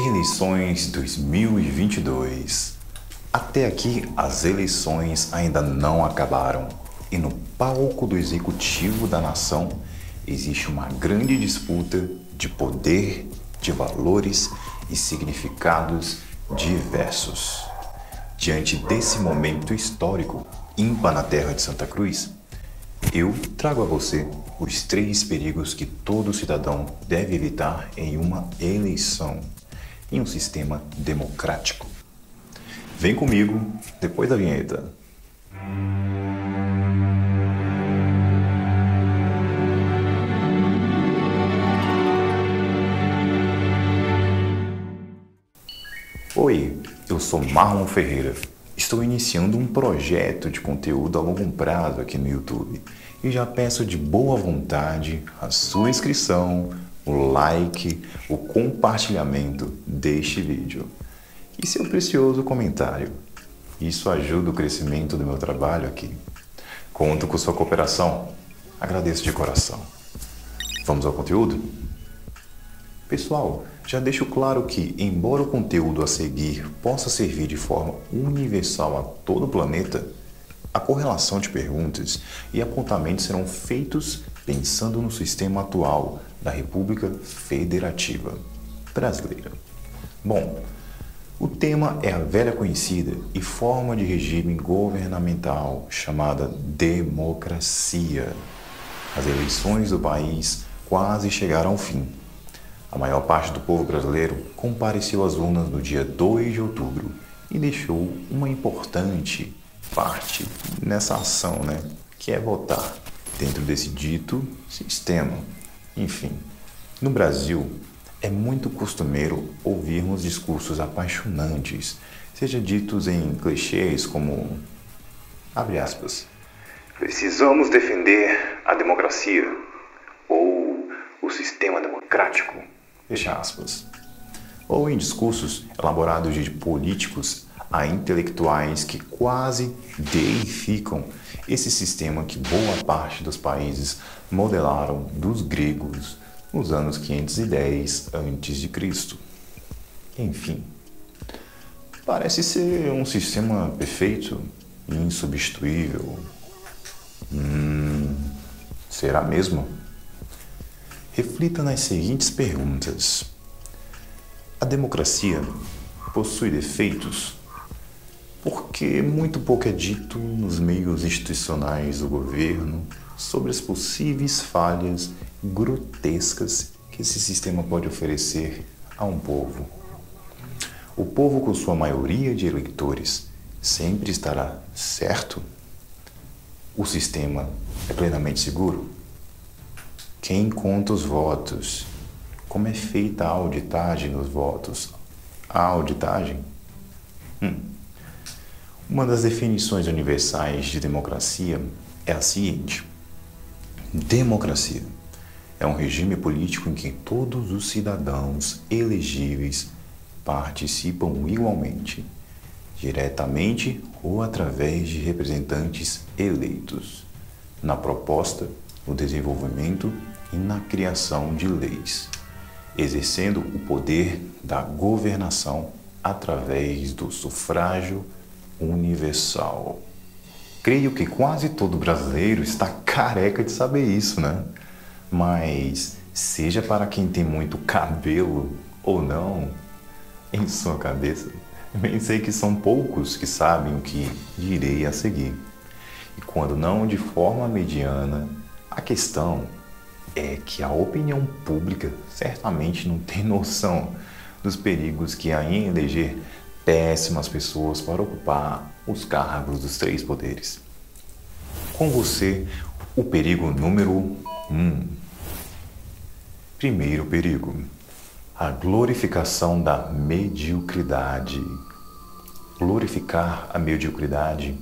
Eleições 2022. Até aqui, as eleições ainda não acabaram e no palco do executivo da nação existe uma grande disputa de poder, de valores e significados diversos. Diante desse momento histórico, ímpar na terra de Santa Cruz, eu trago a você os 3 perigos que todo cidadão deve evitar em uma eleição, em um sistema democrático. Vem comigo depois da vinheta. Oi, eu sou Marlon Ferreira. Estou iniciando um projeto de conteúdo a longo prazo aqui no YouTube e já peço de boa vontade a sua inscrição, o like, o compartilhamento deste vídeo e seu precioso comentário. Isso ajuda o crescimento do meu trabalho aqui. Conto com sua cooperação. Agradeço de coração. Vamos ao conteúdo? Pessoal, já deixo claro que, embora o conteúdo a seguir possa servir de forma universal a todo o planeta, a correlação de perguntas e apontamentos serão feitos pensando no sistema atual da República Federativa Brasileira. Bom, o tema é a velha conhecida e forma de regime governamental chamada democracia. As eleições do país quase chegaram ao fim. A maior parte do povo brasileiro compareceu às urnas no dia 2 de outubro e deixou uma importante parte nessa ação, que é votar dentro desse dito sistema. Enfim, no Brasil é muito costumeiro ouvirmos discursos apaixonantes, seja ditos em clichês como, abre aspas, precisamos defender a democracia ou o sistema democrático, fecha aspas. Ou em discursos elaborados de políticos a intelectuais que quase deificam esse sistema que boa parte dos países modelaram dos gregos nos anos 510 a.C. Enfim, parece ser um sistema perfeito e insubstituível. Será mesmo? Reflita nas seguintes perguntas. A democracia possui defeitos? Porque muito pouco é dito nos meios institucionais do governo sobre as possíveis falhas grotescas que esse sistema pode oferecer a um povo. O povo, com sua maioria de eleitores, sempre estará certo? O sistema é plenamente seguro? Quem conta os votos? Como é feita a auditagem dos votos? A auditagem? Uma das definições universais de democracia é a seguinte: democracia é um regime político em que todos os cidadãos elegíveis participam igualmente, diretamente ou através de representantes eleitos, na proposta, no desenvolvimento e na criação de leis, exercendo o poder da governação através do sufrágio universal. Creio que quase todo brasileiro está careca de saber isso, Mas, seja para quem tem muito cabelo ou não em sua cabeça, bem sei que são poucos que sabem o que direi a seguir. E quando não de forma mediana, a questão é que a opinião pública certamente não tem noção dos perigos que há em eleger péssimas pessoas para ocupar os cargos dos 3 poderes. Com você, o perigo número 1. Primeiro perigo: a glorificação da mediocridade. Glorificar a mediocridade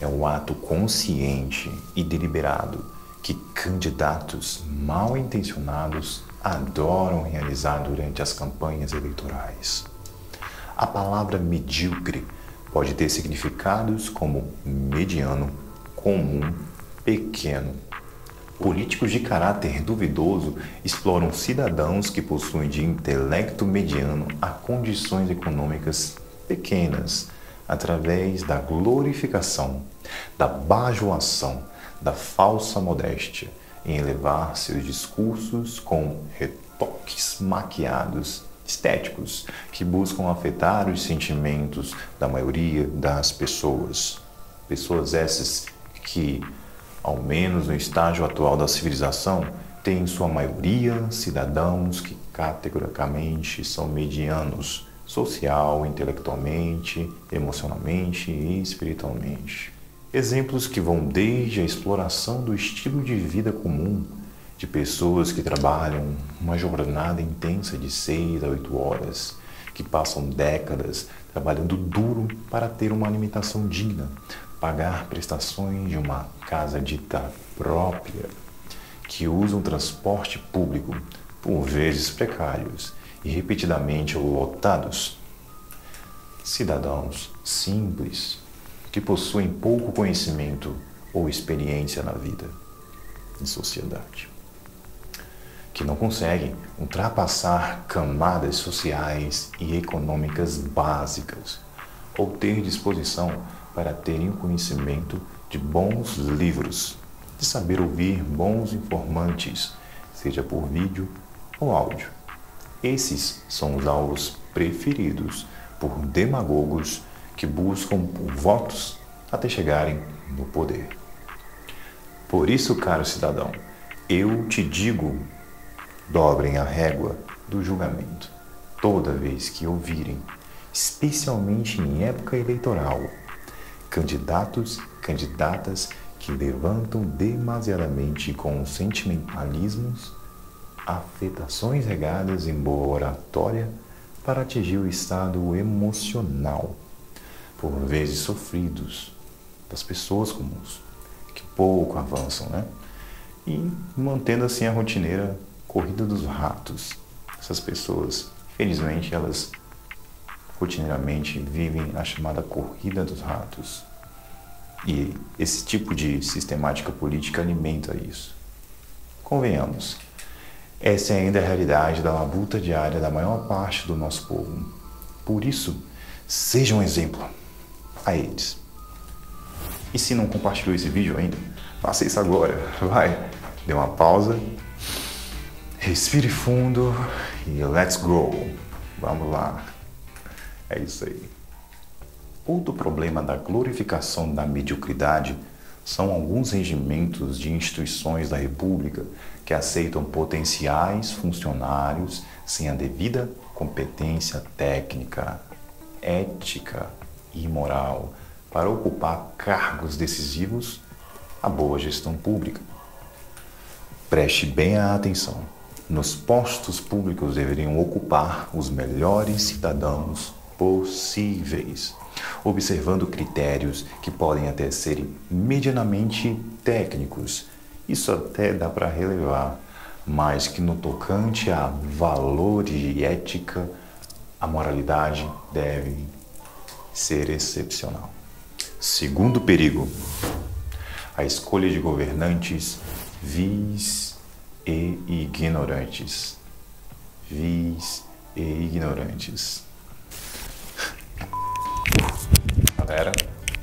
é um ato consciente e deliberado que candidatos mal intencionados adoram realizar durante as campanhas eleitorais. A palavra medíocre pode ter significados como mediano, comum, pequeno. Políticos de caráter duvidoso exploram cidadãos que possuem de intelecto mediano a condições econômicas pequenas, através da glorificação, da bajulação, da falsa modéstia, em elevar seus discursos com retoques maquiados, estéticos, que buscam afetar os sentimentos da maioria das pessoas. Pessoas essas que, ao menos no estágio atual da civilização, têm em sua maioria cidadãos que categoricamente são medianos, social, intelectualmente, emocionalmente e espiritualmente. Exemplos que vão desde a exploração do estilo de vida comum, de pessoas que trabalham uma jornada intensa de 6 a 8 horas, que passam décadas trabalhando duro para ter uma alimentação digna, pagar prestações de uma casa dita própria, que usam transporte público, por vezes precários e repetidamente lotados. Cidadãos simples, que possuem pouco conhecimento ou experiência na vida em sociedade, que não conseguem ultrapassar camadas sociais e econômicas básicas ou ter disposição para terem o conhecimento de bons livros, de saber ouvir bons informantes, seja por vídeo ou áudio. Esses são os alvos preferidos por demagogos que buscam por votos até chegarem no poder. Por isso, caro cidadão, eu te digo, dobrem a régua do julgamento toda vez que ouvirem, especialmente em época eleitoral, candidatas que levantam demasiadamente com sentimentalismos, afetações regadas em boa oratória para atingir o estado emocional, por vezes sofridos, das pessoas comuns, que pouco avançam, né? E mantendo assim a rotineira corrida dos ratos. Essas pessoas, felizmente, elas rotineiramente vivem a chamada corrida dos ratos. E esse tipo de sistemática política alimenta isso. Convenhamos, essa é ainda a realidade da labuta diária da maior parte do nosso povo. Por isso, seja um exemplo a eles. E se não compartilhou esse vídeo ainda, faça isso agora. Vai, dê uma pausa, respire fundo e let's go. Vamos lá. É isso aí. Outro problema da glorificação da mediocridade são alguns regimentos de instituições da República que aceitam potenciais funcionários sem a devida competência técnica, ética e moral para ocupar cargos decisivos à boa gestão pública. Preste bem a atenção. Nos postos públicos deveriam ocupar os melhores cidadãos possíveis, observando critérios que podem até serem medianamente técnicos. Isso até dá para relevar, mas que no tocante a valores e ética, a moralidade deve ser excepcional. Segundo perigo, a escolha de governantes vis e ignorantes. Vis e ignorantes. Galera,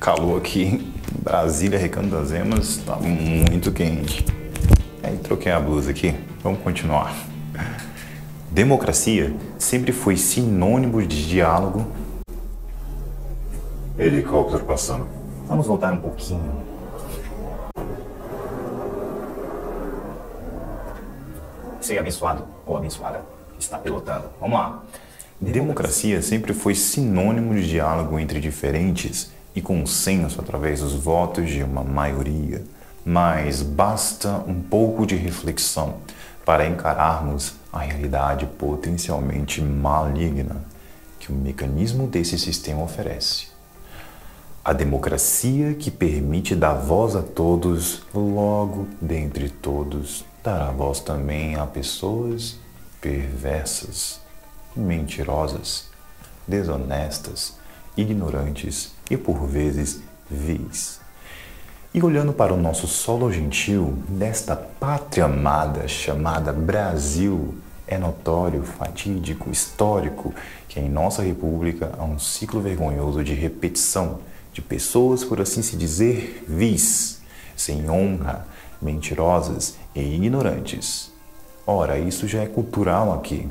calor aqui em Brasília, Recanto das Emas, tá muito quente. Aí troquei a blusa aqui, vamos continuar. Democracia sempre foi sinônimo de diálogo. Helicóptero passando. Vamos voltar um pouquinho. Seja abençoado ou abençoada que está pilotando. Vamos lá. Democracia sempre foi sinônimo de diálogo entre diferentes e consenso através dos votos de uma maioria. Mas basta um pouco de reflexão para encararmos a realidade potencialmente maligna que o mecanismo desse sistema oferece. A democracia que permite dar voz a todos, logo, dentre todos, dará voz também a pessoas perversas, mentirosas, desonestas, ignorantes e por vezes vis. E olhando para o nosso solo gentil, desta pátria amada chamada Brasil, é notório, fatídico, histórico, que em nossa república há um ciclo vergonhoso de repetição de pessoas, por assim se dizer, vis, sem honra, mentirosas e ignorantes. Ora, isso já é cultural aqui.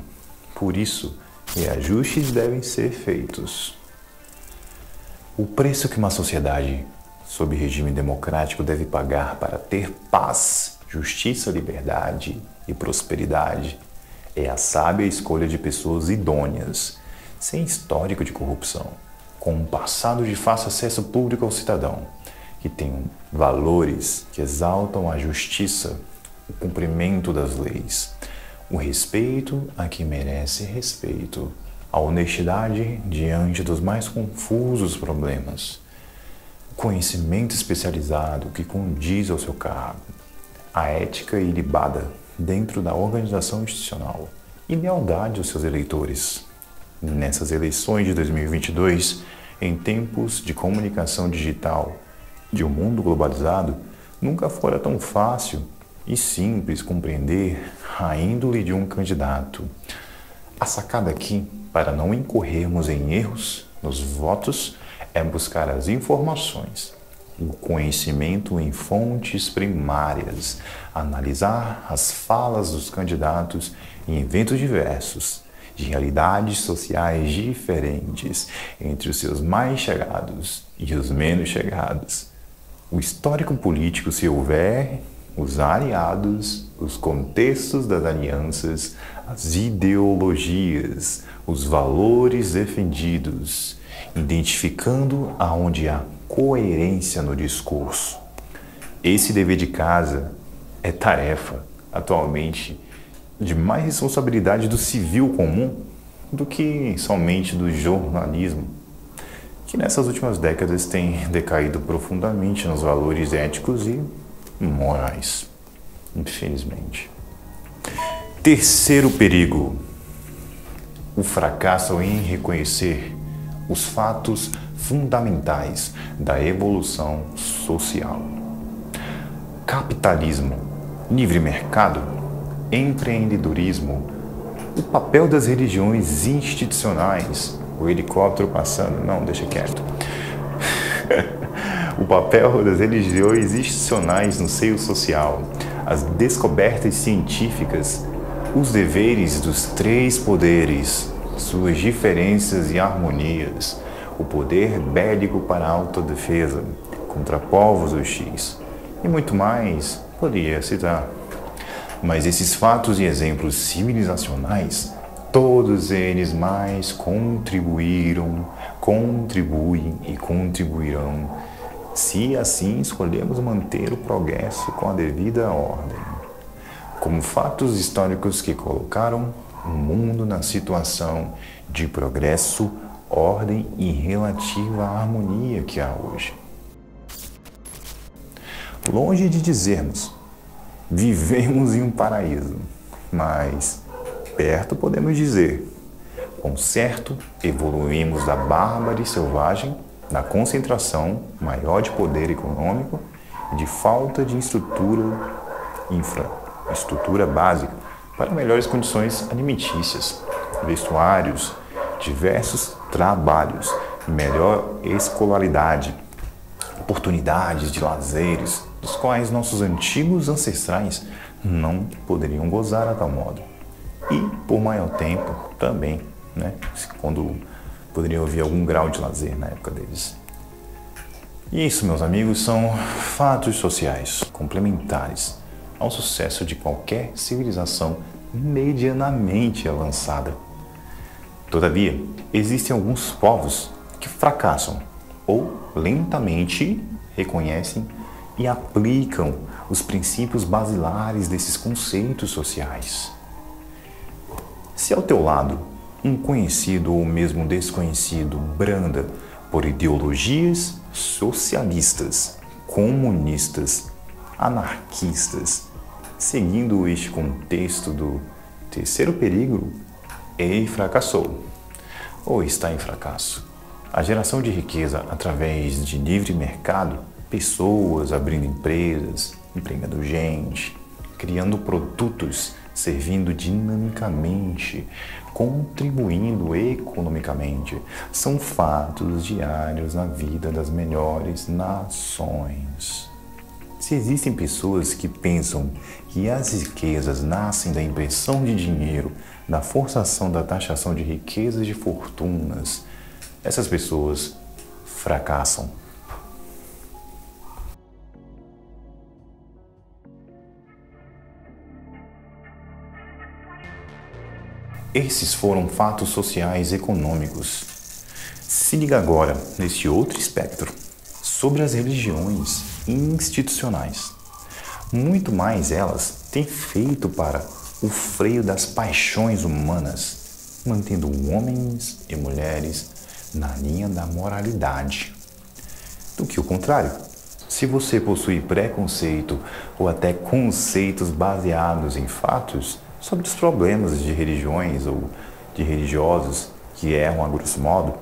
Por isso, reajustes devem ser feitos. O preço que uma sociedade sob regime democrático deve pagar para ter paz, justiça, liberdade e prosperidade é a sábia escolha de pessoas idôneas, sem histórico de corrupção, com um passado de fácil acesso público ao cidadão, que tenham valores que exaltam a justiça, o cumprimento das leis, o respeito a quem merece respeito, a honestidade diante dos mais confusos problemas, o conhecimento especializado que condiz ao seu cargo, a ética ilibada dentro da organização institucional e lealdade aos seus eleitores. Nessas eleições de 2022, em tempos de comunicação digital, de um mundo globalizado, nunca fora tão fácil e simples compreender a índole de um candidato. A sacada aqui, para não incorrermos em erros nos votos, é buscar as informações, o conhecimento em fontes primárias, analisar as falas dos candidatos em eventos diversos, de realidades sociais diferentes entre os seus mais chegados e os menos chegados. O histórico político, se houver, os aliados, os contextos das alianças, as ideologias, os valores defendidos, identificando aonde há coerência no discurso. Esse dever de casa é tarefa, atualmente, de mais responsabilidade do civil comum do que somente do jornalismo, que nessas últimas décadas tem decaído profundamente nos valores éticos e morais, infelizmente. Terceiro perigo: o fracasso em reconhecer os fatos fundamentais da evolução social. Capitalismo, livre mercado, empreendedorismo, o papel das religiões institucionais, o helicóptero passando, não, deixa quieto. O papel das religiões institucionais no seio social, as descobertas científicas, os deveres dos três poderes, suas diferenças e harmonias, o poder bélico para a autodefesa, contra povos hostis, e muito mais poderia citar. Mas esses fatos e exemplos civilizacionais, todos eles mais contribuíram, contribuem e contribuirão, se assim escolhermos manter o progresso com a devida ordem, como fatos históricos que colocaram o mundo na situação de progresso, ordem e relativa harmonia que há hoje. Longe de dizermos, vivemos em um paraíso, mas perto podemos dizer, com certo, evoluímos da bárbara e selvagem, da concentração maior de poder econômico e de falta de infraestrutura básica para melhores condições alimentícias, vestuários, diversos trabalhos, melhor escolaridade, oportunidades de lazeres, dos quais nossos antigos ancestrais não poderiam gozar a tal modo. E por maior tempo também, quando poderiam haver algum grau de lazer na época deles. Isso, meus amigos, são fatos sociais complementares ao sucesso de qualquer civilização medianamente avançada. Todavia, existem alguns povos que fracassam ou lentamente reconhecem e aplicam os princípios basilares desses conceitos sociais. Se ao teu lado um conhecido ou mesmo desconhecido branda por ideologias socialistas, comunistas, anarquistas, seguindo este contexto do terceiro perigo, ele fracassou ou está em fracasso. A geração de riqueza através de livre mercado Pessoas abrindo empresas, empregando gente, criando produtos, servindo dinamicamente, contribuindo economicamente. São fatos diários na vida das melhores nações. Se existem pessoas que pensam que as riquezas nascem da impressão de dinheiro, da forçação da taxação de riquezas e de fortunas, essas pessoas fracassam. Esses foram fatos sociais e econômicos. Se liga agora neste outro espectro, sobre as religiões institucionais. Muito mais elas têm feito para o freio das paixões humanas, mantendo homens e mulheres na linha da moralidade, do que o contrário. Se você possui preconceito ou até conceitos baseados em fatos sobre os problemas de religiões ou de religiosos que erram a grosso modo,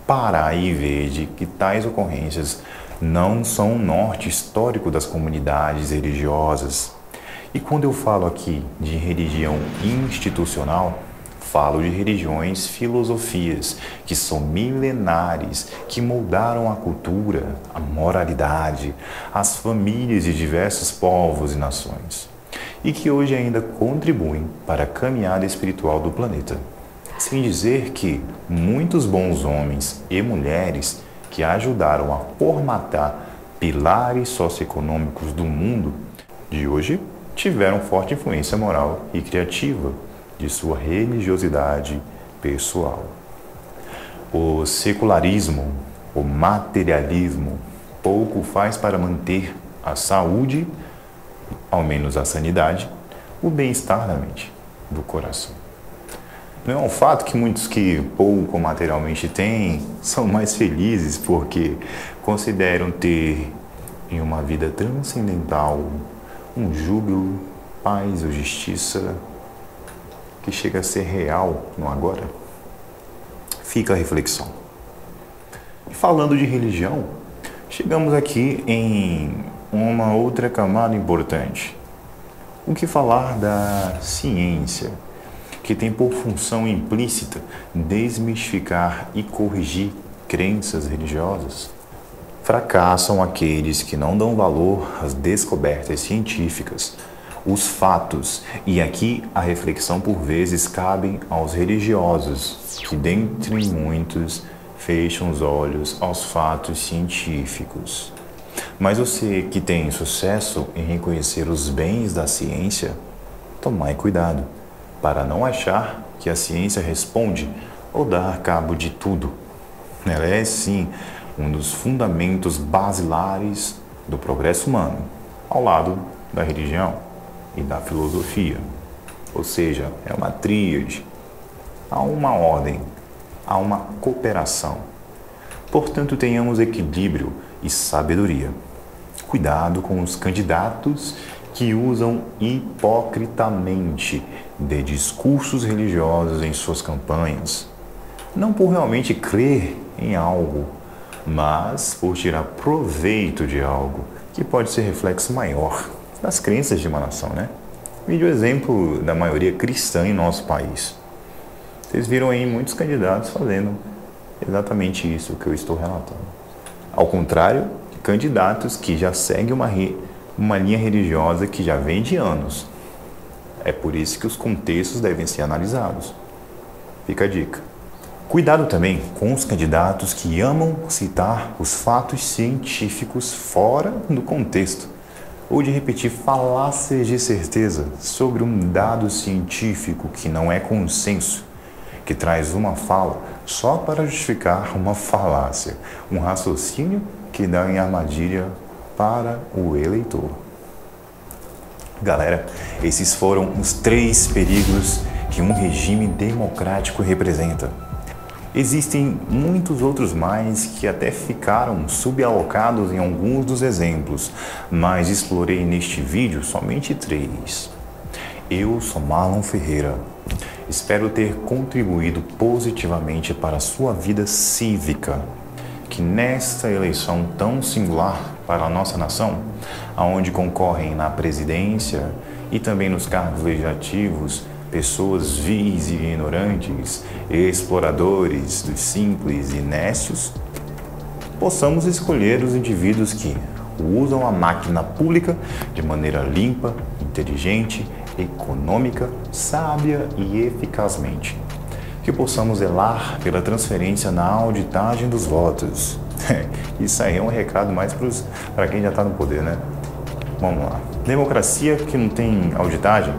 para aí veja que tais ocorrências não são um norte histórico das comunidades religiosas. E quando eu falo aqui de religião institucional, falo de religiões, filosofias que são milenares, que moldaram a cultura, a moralidade, as famílias de diversos povos e nações, e que hoje ainda contribuem para a caminhada espiritual do planeta. Sem dizer que muitos bons homens e mulheres que ajudaram a formatar pilares socioeconômicos do mundo de hoje tiveram forte influência moral e criativa de sua religiosidade pessoal. O secularismo, o materialismo, pouco faz para manter a saúde, ao menos a sanidade, o bem-estar da mente, do coração. Não é um fato que muitos que pouco materialmente têm são mais felizes porque consideram ter em uma vida transcendental um júbilo, paz ou justiça que chega a ser real no agora? Fica a reflexão. E falando de religião, chegamos aqui em uma outra camada importante. O que falar da ciência, que tem por função implícita desmistificar e corrigir crenças religiosas? Fracassam aqueles que não dão valor às descobertas científicas, os fatos, e aqui a reflexão por vezes cabe aos religiosos, que dentre muitos fecham os olhos aos fatos científicos. Mas você que tem sucesso em reconhecer os bens da ciência, tomai cuidado, para não achar que a ciência responde ou dá cabo de tudo. Ela é, sim, um dos fundamentos basilares do progresso humano, ao lado da religião e da filosofia. Ou seja, é uma tríade. Há uma ordem, há uma cooperação. Portanto, tenhamos equilíbrio e sabedoria. Cuidado com os candidatos que usam hipocritamente de discursos religiosos em suas campanhas, não por realmente crer em algo, mas por tirar proveito de algo que pode ser reflexo maior das crenças de uma nação, né? Vídeo exemplo da maioria cristã em nosso país. Vocês viram aí muitos candidatos fazendo exatamente isso que eu estou relatando. Ao contrário, candidatos que já seguem uma linha religiosa que já vem de anos. É por isso que os contextos devem ser analisados. Fica a dica. Cuidado também com os candidatos que amam citar os fatos científicos fora do contexto, ou de repetir falácias de certeza sobre um dado científico que não é consenso, que traz uma fala só para justificar uma falácia, um raciocínio que dá em armadilha para o eleitor. Galera, esses foram os 3 perigos que um regime democrático representa. Existem muitos outros mais que até ficaram subalocados em alguns dos exemplos, mas explorei neste vídeo somente 3. Eu sou Marlon Ferreira. Espero ter contribuído positivamente para a sua vida cívica, que nesta eleição tão singular para a nossa nação, aonde concorrem na presidência e também nos cargos legislativos pessoas vis e ignorantes, exploradores dos simples e nécios, possamos escolher os indivíduos que usam a máquina pública de maneira limpa, inteligente, econômica, sábia e eficazmente. Que possamos zelar pela transferência na auditagem dos votos. Isso aí é um recado mais para quem já está no poder, né? Vamos lá. Democracia que não tem auditagem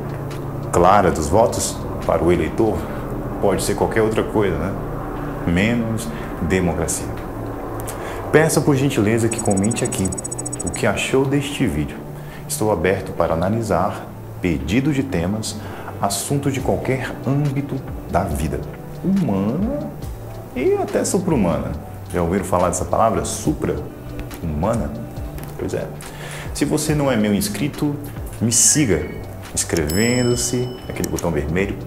clara dos votos para o eleitor pode ser qualquer outra coisa, né? Menos democracia. Peço por gentileza que comente aqui o que achou deste vídeo. Estou aberto para analisar pedido de temas, assuntos de qualquer âmbito da vida, humana e até supra-humana. Já ouviram falar dessa palavra? Supra-humana? Pois é. Se você não é meu inscrito, me siga inscrevendo-se, aquele botão vermelho,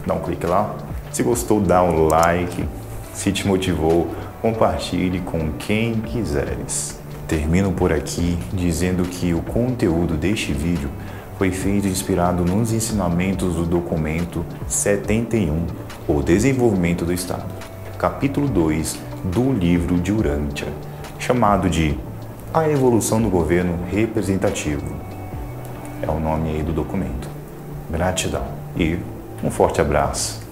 dá um clique lá. Se gostou, dá um like. Se te motivou, compartilhe com quem quiseres. Termino por aqui dizendo que o conteúdo deste vídeo foi feito inspirado nos ensinamentos do documento 71, O Desenvolvimento do Estado, capítulo 2 do livro de Urântia, chamado de A Evolução do Governo Representativo. É o nome aí do documento. Gratidão e um forte abraço.